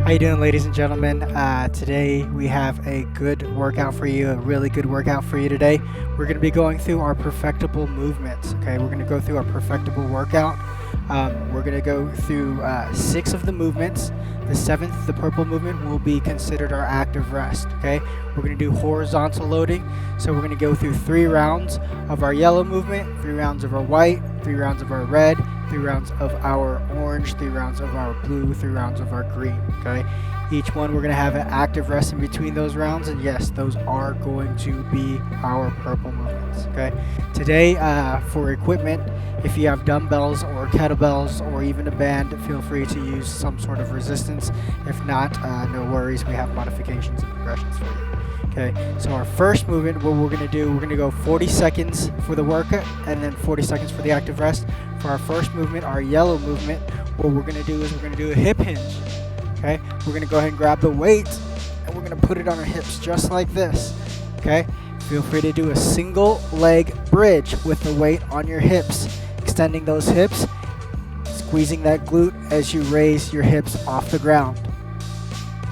How you doing, ladies and gentlemen? Today we have a good workout for you, a really good workout for you today. We're going to be going through our perfectible movements, okay? We're going to go through our perfectible workout. We're going to go through 6 of the movements. The 7th, the purple movement, will be considered our active rest, okay? We're going to do horizontal loading. So we're going to go through 3 rounds of our yellow movement, 3 rounds of our white, 3 rounds of our red, 3 rounds of our orange, 3 rounds of our blue, 3 rounds of our green, okay? Each one we're going to have an active rest in between those rounds, and yes, those are going to be our purple movements, okay? Today, for equipment, if you have dumbbells or kettlebells or even a band, feel free to use some sort of resistance. If not, no worries, we have modifications and progressions for you. Okay, so our first movement, what we're going to do, we're going to go 40 seconds for the workout and then 40 seconds for the active rest. For our first movement, our yellow movement, what we're going to do is we're going to do a hip hinge. Okay, we're going to go ahead and grab the weight and we're going to put it on our hips just like this. Okay, feel free to do a single leg bridge with the weight on your hips, extending those hips, squeezing that glute as you raise your hips off the ground.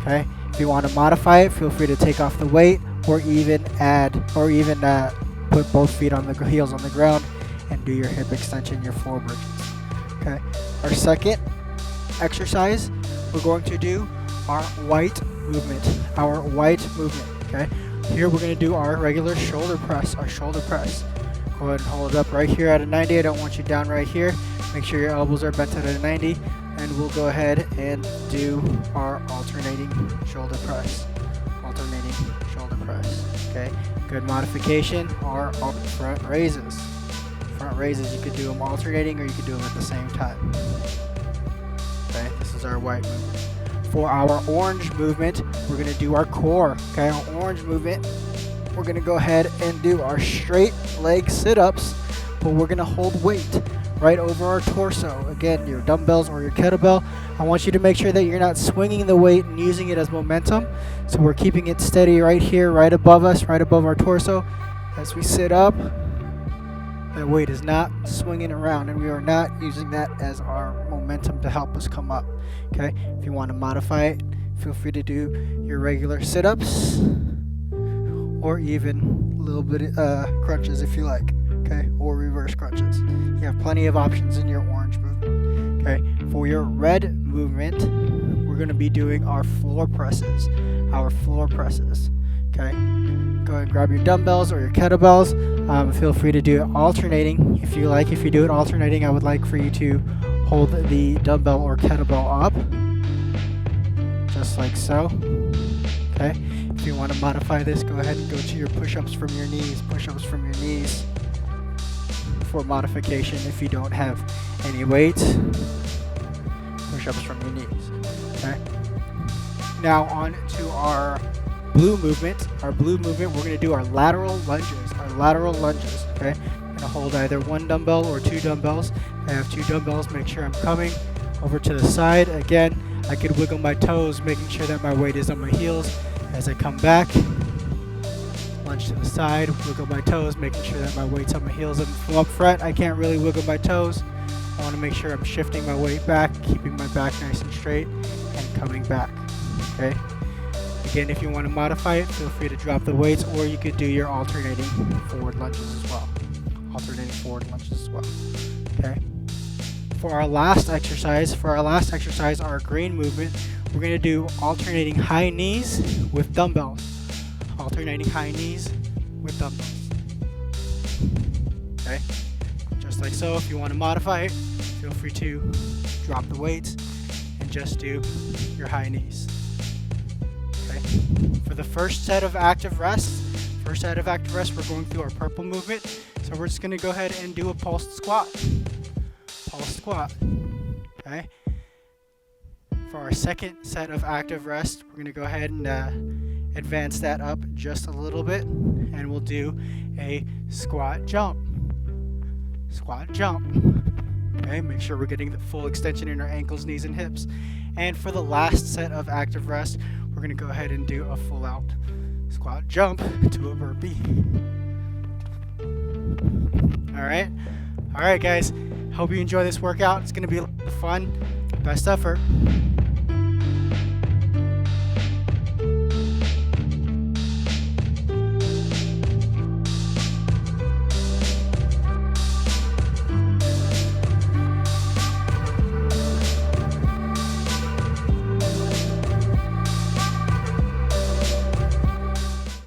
Okay, if you want to modify it, feel free to take off the weight or even put both feet on the heels on the ground and do your hip extension, your floor bridges. Okay, our second exercise, we're going to do our white movement. Okay, here we're going to do our regular shoulder press. Go ahead and hold it up right here at a 90. I don't want you down right here. Make sure your elbows are bent at a 90, and we'll go ahead and do our alternating shoulder press. Okay, good modification are front raises. You could do them alternating or you could do them at the same time. Okay, this is our white movement. For our orange movement, we're going to do our core. Okay, our orange movement, we're going to go ahead and do our straight leg sit-ups, but we're going to hold weight right over our torso. Again, your dumbbells or your kettlebell. I want you to make sure that you're not swinging the weight and using it as momentum. So we're keeping it steady right here, right above us, right above our torso. As we sit up, that weight is not swinging around, and we are not using that as our momentum to help us come up. Okay, if you want to modify it, feel free to do your regular sit-ups or even a little bit crunches if you like. Okay, or reverse crunches. You have plenty of options in your orange movement. Okay, for your red movement, we're going to be doing our floor presses. Okay, go ahead and grab your dumbbells or your kettlebells. Feel free to do it alternating if you like. If you do it alternating, I would like for you to hold the dumbbell or kettlebell up, just like so. Okay, if you want to modify this, go ahead and go to your push-ups from your knees. For modification, if you don't have any weights, push-ups from your knees. Okay. Now on to our blue movement. We're going to do our lateral lunges. Okay. I'm going to hold either one dumbbell or 2 dumbbells. I have 2 dumbbells. Make sure I'm coming over to the side. Again, I could wiggle my toes, making sure that my weight is on my heels as I come back. Lunge to the side, wiggle my toes, making sure that my weight's on my heels. And from up front, I can't really wiggle my toes. I want to make sure I'm shifting my weight back, keeping my back nice and straight, and coming back. Okay. Again, if you want to modify it, feel free to drop the weights, or you could do your alternating forward lunges as well. Okay. For our last exercise, our green movement, we're going to do alternating high knees with dumbbells. Okay, just like so. If you want to modify it, feel free to drop the weights and just do your high knees. Okay, for the first set of active rest, we're going through our purple movement. So we're just going to go ahead and do a pulsed squat. Okay. For our second set of active rest, we're going to go ahead and advance that up just a little bit, and we'll do a squat jump. Okay, make sure we're getting the full extension in our ankles, knees, and hips. And for the last set of active rest, we're going to go ahead and do a full out squat jump to a burpee. All right guys, hope you enjoy this workout. It's going to be a lot of fun. Best effort.